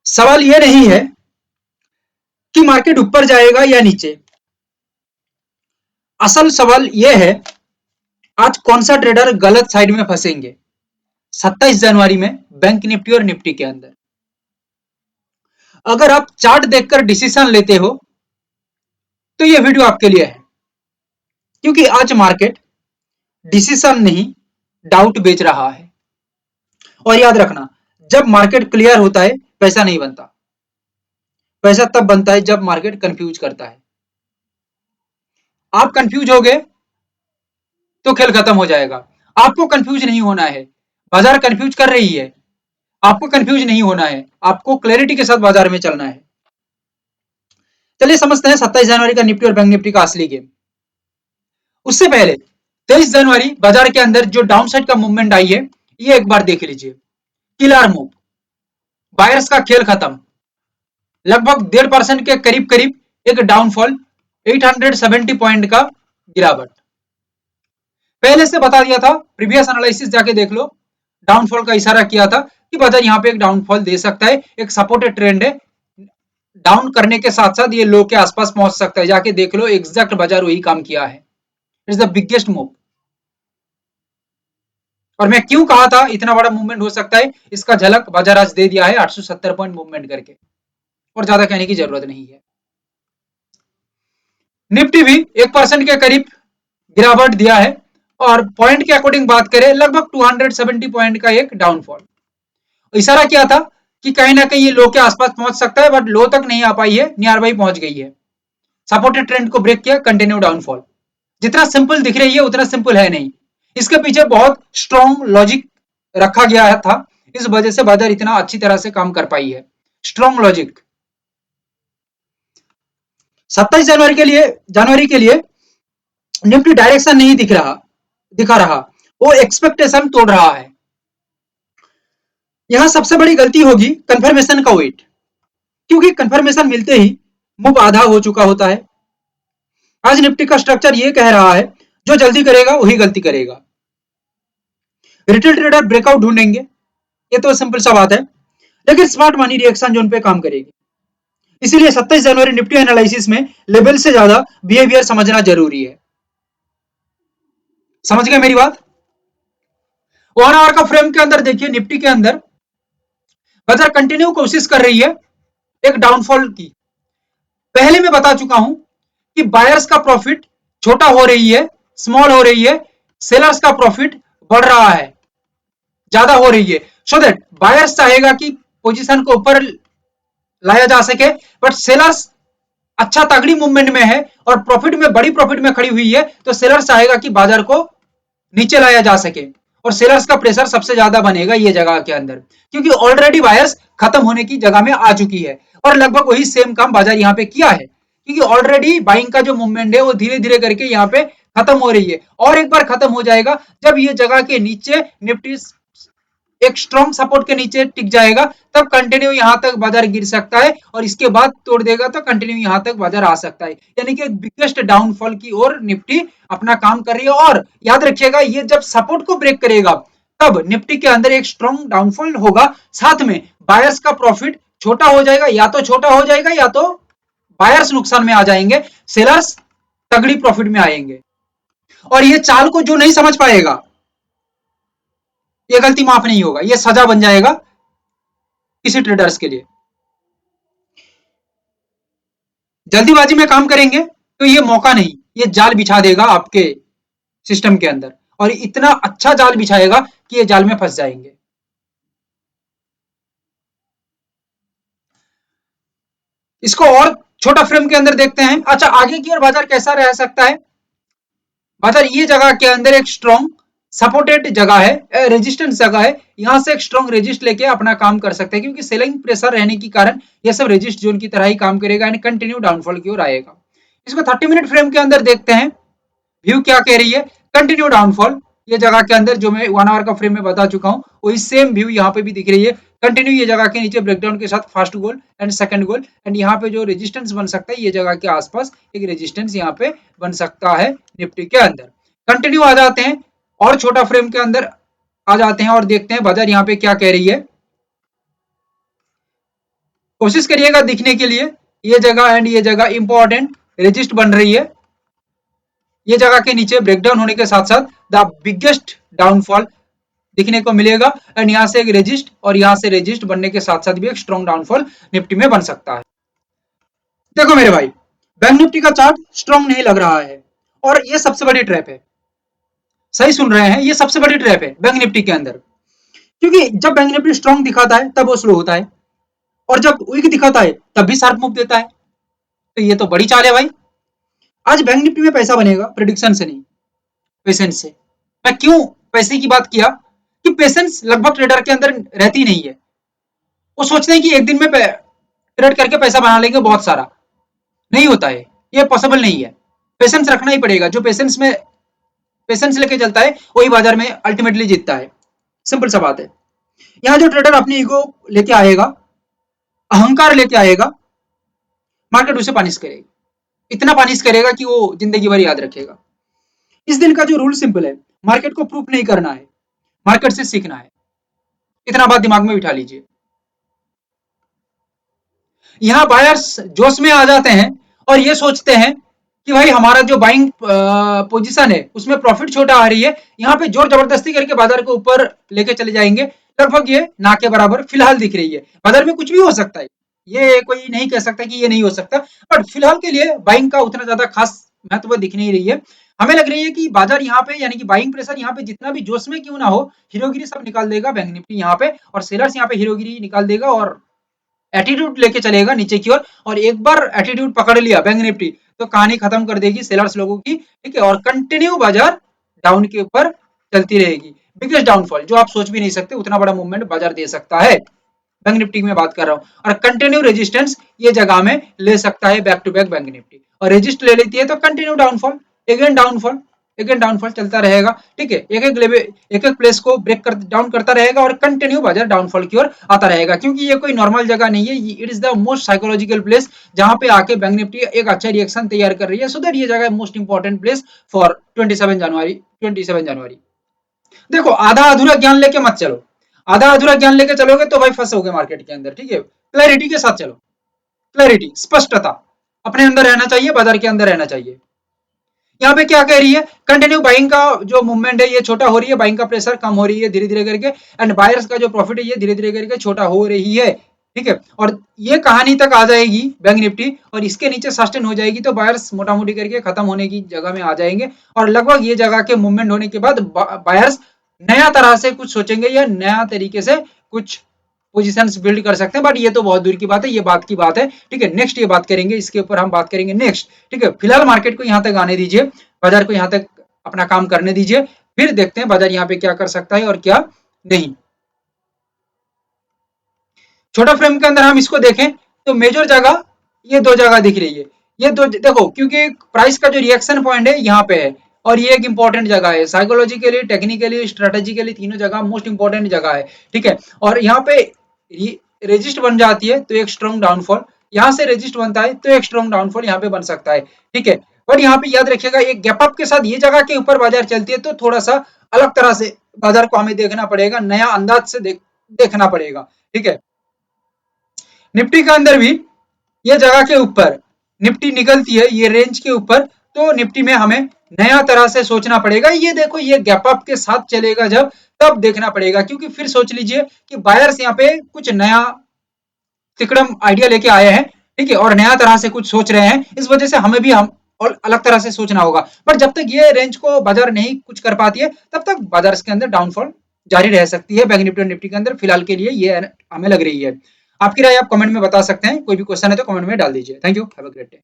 सवाल यह नहीं है कि मार्केट ऊपर जाएगा या नीचे। असल सवाल यह है आज कौन सा ट्रेडर गलत साइड में फंसेंगे 27 जनवरी में बैंक निफ्टी और निफ्टी के अंदर। अगर आप चार्ट देखकर डिसीजन लेते हो तो यह वीडियो आपके लिए है, क्योंकि आज मार्केट डिसीजन नहीं डाउट बेच रहा है। और याद रखना, जब मार्केट क्लियर होता है पैसा नहीं बनता, पैसा तब बनता है जब मार्केट कंफ्यूज करता है। आप कंफ्यूज हो गए तो खेल खत्म हो जाएगा। आपको कंफ्यूज नहीं होना है, बाजार कंफ्यूज कर रही है, आपको कंफ्यूज नहीं होना है, आपको क्लैरिटी के साथ बाजार में चलना है। चलिए समझते हैं 27 जनवरी का निफ्टी और बैंक निफ्टी का असली गेम। उससे पहले 23 जनवरी बाजार के अंदर जो डाउन साइड का मूवमेंट आई है, ये एक बार देख लीजिए। किलर मूव, बायर्स का खेल खत्म, लगभग 1.5% के करीब करीब एक डाउनफॉल, 870 पॉइंट का गिरावट। पहले से बता दिया था, प्रीवियस एनालिसिस जाके देख लो, डाउनफॉल का इशारा किया था कि बाजार यहां पे एक डाउनफॉल दे सकता है, एक सपोर्टेड ट्रेंड है, डाउन करने के साथ साथ ये लो के आसपास पहुंच सकता है। जाके देख लो, एग्जैक्ट बाजार वही काम किया है। It's the biggest move. और मैं क्यों कहा था इतना बड़ा मूवमेंट हो सकता है, इसका झलक बाजार आज दे दिया है 870 पॉइंट मूवमेंट करके, और ज्यादा कहने की जरूरत नहीं है। निफ्टी भी 1% के करीब गिरावट दिया है, और पॉइंट के अकॉर्डिंग बात करें लगभग 270 पॉइंट का एक डाउनफॉल। इशारा किया था कि कहीं ना कहीं ये लो के आसपास पहुंच सकता है, बट लो तक नहीं आ पाई है, नियर बाई पहुंच गई है। सपोर्टेड ट्रेंड को ब्रेक किया, कंटिन्यू डाउनफॉल। जितना सिंपल दिख रही है उतना सिंपल है नहीं, इसके पीछे बहुत स्ट्रॉन्ग लॉजिक रखा गया था, इस वजह से बाजार इतना अच्छी तरह से काम कर पाई है। Strong logic. 27 जनवरी के लिए निफ्टी डायरेक्शन नहीं दिखा रहा, वो एक्सपेक्टेशन तोड़ रहा है। यहां सबसे बड़ी गलती होगी कंफर्मेशन का वेट, क्योंकि कंफर्मेशन मिलते ही मूव आधा हो चुका होता है। आज निफ्टी का स्ट्रक्चर ये कह रहा है जो जल्दी करेगा वही गलती करेगा। रिटेल ट्रेडर ब्रेकआउट ढूंढेंगे, ये तो सिंपल सा बात है, लेकिन स्मार्ट मनी रिएक्शन जोन पे काम करेगी। इसीलिए 27 जनवरी निफ्टी एनालिसिस में लेवल से ज्यादा बिहेवियर समझना जरूरी है। समझ गए मेरी बात? 1 आवर का फ्रेम के अंदर देखिए, निफ्टी के अंदर बाजार कंटिन्यू कोशिश कर रही है एक डाउनफॉल की। पहले मैं बता चुका हूं कि बायर्स का प्रॉफिट छोटा हो रही है, स्मॉल हो रही है, सेलर्स का प्रॉफिट बढ़ रहा है, ज्यादा हो रही है। सो दैट बायर्स चाहेगा कि पोजीशन को ऊपर लाया जा सके, बट सेलर्स अच्छा तगड़ी मूवमेंट में है और प्रॉफिट में, बड़ी प्रॉफिट में खड़ी हुई है, तो सेलर्स चाहेगा कि बाजार को नीचे लाया जा सके, और सेलर्स का प्रेशर सबसे ज्यादा बनेगा ये जगह के अंदर, क्योंकि ऑलरेडी बायर्स खत्म होने की जगह में आ चुकी है, और लगभग वही सेम काम बाजार यहाँ पे किया है, क्योंकि ऑलरेडी बाइंग का जो मूवमेंट है वो धीरे धीरे करके यहाँ पे खत्म हो रही है, और एक बार खत्म हो जाएगा जब ये जगह के नीचे निफ्टी एक स्ट्रॉन्ग सपोर्ट के नीचे टिक जाएगा, तब कंटिन्यू यहां तक बाजार गिर सकता है, और इसके बाद तोड़ देगा तो कंटिन्यू यहां तक बाजार आ सकता है। यानी कि बिगेस्ट डाउनफॉल की ओर निफ्टी अपना काम कर रही है। और याद रखिएगा, ये जब सपोर्ट को ब्रेक करेगा तब निफ्टी के अंदर एक स्ट्रॉन्ग डाउनफॉल होगा, साथ में बायर्स का प्रॉफिट छोटा हो जाएगा, या तो छोटा हो जाएगा या तो बायर्स नुकसान में आ जाएंगे, सेलर्स तगड़ी प्रॉफिट में आएंगे। और ये चाल को जो नहीं समझ पाएगा, ये गलती माफ नहीं होगा, ये सजा बन जाएगा किसी ट्रेडर्स के लिए। जल्दीबाजी में काम करेंगे तो ये मौका नहीं, ये जाल बिछा देगा आपके सिस्टम के अंदर, और इतना अच्छा जाल बिछाएगा कि ये जाल में फंस जाएंगे। इसको और छोटा फ्रेम के अंदर देखते हैं। अच्छा, आगे की ओर बाजार कैसा रह सकता है? बाजार ये जगह के अंदर एक स्ट्रॉन्ग सपोर्टेड जगह है, रेजिस्टेंस जगह है, यहां से एक स्ट्रॉन्ग रेजिस्ट लेके अपना काम कर सकते हैं, क्योंकि सेलिंग प्रेशर रहने के कारण ये सब रेजिस्ट जोन की तरह ही काम करेगा, एंड कंटिन्यू डाउनफॉल की ओर आएगा। इसको 30 मिनट फ्रेम के अंदर देखते हैं, व्यू क्या कह रही है। कंटिन्यू डाउनफॉल, ये जगह के अंदर जो मैं 1 आवर का फ्रेम में बता चुका हूं, वही सेम व्यू यहाँ पे भी दिख रही है। कंटिन्यू ये जगह के नीचे ब्रेकडाउन के साथ first goal and second goal, and यहाँ पे जो रेजिस्टेंस बन सकता है, ये जगह के आसपास एक रेजिस्टेंस यहाँ पे बन सकता है निफ्टी के अंदर। कंटिन्यू आ जाते हैं और छोटा फ्रेम के अंदर आ जाते हैं और देखते हैं बाजार यहाँ पे क्या कह रही है। कोशिश करिएगा दिखने के लिए। ये जगह एंड ये जगह इंपॉर्टेंट रेजिस्ट बन रही है। ये जगह के नीचे ब्रेकडाउन होने के साथ साथ द बिगेस्ट डाउनफॉल दिखने को मिलेगा एंड यहाँ से एक रेजिस्ट और यहाँ से रेजिस्ट बनने के साथ साथ भी एक स्ट्रॉन्ग डाउनफॉल निफ्टी में बन सकता है। देखो मेरे भाई, बैंक निफ्टी का चार्ट स्ट्रॉन्ग नहीं लग रहा है और ये सबसे बड़ी ट्रैप है। सही सुन रहे हैं, ये सबसे बड़ी ट्रैप है बैंक निफ्टी के अंदर, क्योंकि जब बैंक निफ्टी स्ट्रॉन्ग दिखाता है तब वो स्लो होता है और जब वीक दिखाता है तब भी शार्प मूव देता है। तो ये तो बड़ी चाल है भाई। आज बैंक निफ्टी में पैसा बनेगा प्रेडिक्शन से नहीं, पेशेंस से। मैं क्यों पैसे की बात किया कि पेशेंस लगभग ट्रेडर के अंदर रहती नहीं है। वो सोचते हैं कि एक दिन में ट्रेड करके पैसा बना लेंगे बहुत सारा, नहीं होता है, ये पॉसिबल नहीं है। पेशेंस रखना ही पड़ेगा। जो पेशेंस लेके चलता है वही बाजार में अल्टीमेटली जीतता है। सिंपल सा बात है। यहाँ जो ट्रेडर अपनी ईगो लेके आएगा, अहंकार लेके आएगा, मार्केट उसे पानिश करेगी, इतना पानिश करेगा कि वो जिंदगी भर याद रखेगा। इस दिन का जो रूल सिंपल है, मार्केट को प्रूफ नहीं करना है, मार्केट से सीखना है। इतना बात दिमाग में बिठा लीजिए। यहाँ बायर्स जोश में आ जाते हैं और ये सोचते हैं कि भाई हमारा जो बाइंग पोजीशन है उसमें प्रॉफिट छोटा आ रही है, यहाँ पे जोर जबरदस्ती करके बाजार को ऊपर लेके चले जाएंगे। लगभग ये ना के बराबर फिलहाल दिख रही है। बाजार में कुछ भी हो सकता है, ये कोई नहीं कह सकता कि ये नहीं हो सकता, बट फिलहाल के लिए बाइंग का उतना ज्यादा खास महत्व दिख नहीं रही है। हमें लग रही है कि बाजार यहाँ पे यानी कि बाइंग प्रेशर यहाँ पे जितना भी जोश में क्यों ना हो, हीरोगिरी सब निकाल देगा बैंक निफ्टी यहाँ पे, और सेलर्स यहाँ पे हीरोगिरी निकाल देगा और एटीट्यूड लेके चलेगा नीचे की ओर। और एक बार एटीट्यूड पकड़ लिया बैंक निफ्टी तो कहानी खत्म कर देगी सेलर्स लोगों की, ठीक है। और कंटिन्यू बाजार डाउन के ऊपर चलती रहेगी। बिगेस्ट डाउनफॉल जो आप सोच भी नहीं सकते, उतना बड़ा मूवमेंट बाजार दे सकता है। बैंक निफ्टी की मैं बात कर रहा हूं। और कंटिन्यू रेजिस्टेंस ये जगह में ले सकता है back to back bank Nifty, और रेजिस्ट ले लेती है तो कंटिन्यू डाउनफॉल, अगेन डाउनफॉल चलता रहेगा, ठीक है। एक एक लेवल एक एक प्लेस को ब्रेक कर डाउन करता रहेगा और कंटिन्यू बाजार डाउनफॉल की ओर आता रहेगा, क्योंकि ये कोई नॉर्मल जगह नहीं है। It is the most psychological place जहां पे आके बैंक निफ्टी एक अच्छा रिएक्शन तैयार कर रही है। सो दैट ये जगह मोस्ट इंपॉर्टेंट प्लेस फॉर 27 जनवरी। देखो, आधा अधूरा ज्ञान लेके मत चलो। आधा अधूरा ज्ञान लेके चलोगे तो भाई फंसोगे मार्केट के अंदर, ठीक है। क्लैरिटी के साथ चलो, क्लैरिटी, स्पष्टता अपने अंदर रहना चाहिए, बाजार के अंदर रहना चाहिए। यहाँ पे क्या कह रही है, कंटिन्यू बाइंग का जो मूवमेंट है ये छोटा हो रही है, बाइंग का प्रेशर कम हो रही है धीरे धीरे करके, एंड बायर्स का जो प्रॉफिट है ये धीरे धीरे करके छोटा हो रही है, ठीक है। और ये कहानी तक आ जाएगी बैंक निफ्टी और इसके नीचे सस्टेन हो जाएगी तो बायर्स मोटा मोटी करके खत्म होने की जगह में आ जाएंगे। और लगभग ये जगह के मूवमेंट होने के बाद बायर्स नया तरह से कुछ सोचेंगे या नया तरीके से कुछ पोजीशंस बिल्ड कर सकते हैं, बट ये तो बहुत दूर की बात है, ये बात की बात है, ठीक है। नेक्स्ट ये बात करेंगे, इसके ऊपर हम बात करेंगे नेक्स्ट, ठीक है। फिलहाल मार्केट को यहाँ तक आने दीजिए, बाजार को यहाँ तक अपना काम करने दीजिए, फिर देखते हैं बाजार यहाँ पे क्या कर सकता है और क्या नहीं। छोटा फ्रेम के अंदर हम इसको देखें तो मेजर जगह ये दो जगह दिख रही है। ये दो देखो, क्योंकि प्राइस का जो रिएक्शन पॉइंट है यहाँ पे है और ये एक इंपॉर्टेंट जगह है, साइकोलॉजिकली, टेक्निकली, स्ट्रेटेजिकली तीनों जगह मोस्ट इंपॉर्टेंट जगह है, ठीक है। और यहाँ पे रेजिस्ट बन जाती है तो एक स्ट्रॉन्ग डाउनफॉल, यहाँ से रेजिस्ट बनता है तो एक स्ट्रॉन्ग डाउनफॉल यहाँ पे बन सकता है, ठीक है। और यहाँ पे याद रखिएगा एक गैप अप के साथ ये जगह के ऊपर बाजार चलती है तो थोड़ा सा अलग तरह से बाजार को हमें देखना पड़ेगा, नया अंदाज से देखना पड़ेगा, ठीक है। निफ्टी के अंदर भी ये जगह के ऊपर निफ्टी निकलती है, ये रेंज के ऊपर, तो निफ्टी में हमें नया तरह से सोचना पड़ेगा। ये देखो, ये गैप अप के साथ चलेगा जब, तब देखना पड़ेगा, क्योंकि फिर सोच लीजिए कि बायर्स यहाँ पे कुछ नया तिकड़म आइडिया लेके आए हैं, ठीक है, और नया तरह से कुछ सोच रहे हैं। इस वजह से हमें भी हम और अलग तरह से सोचना होगा। पर जब तक ये रेंज को बाजार नहीं कुछ कर पाती है तब तक बाजार के अंदर डाउनफॉल जारी रह सकती है बैंक निफ्टी और निफ्टी के अंदर। फिलहाल के लिए ये हमें लग रही है। आपकी राय आप कमेंट में बता सकते हैं, कोई भी क्वेश्चन है तो कमेंट में डाल दीजिए। Thank you, have a great day.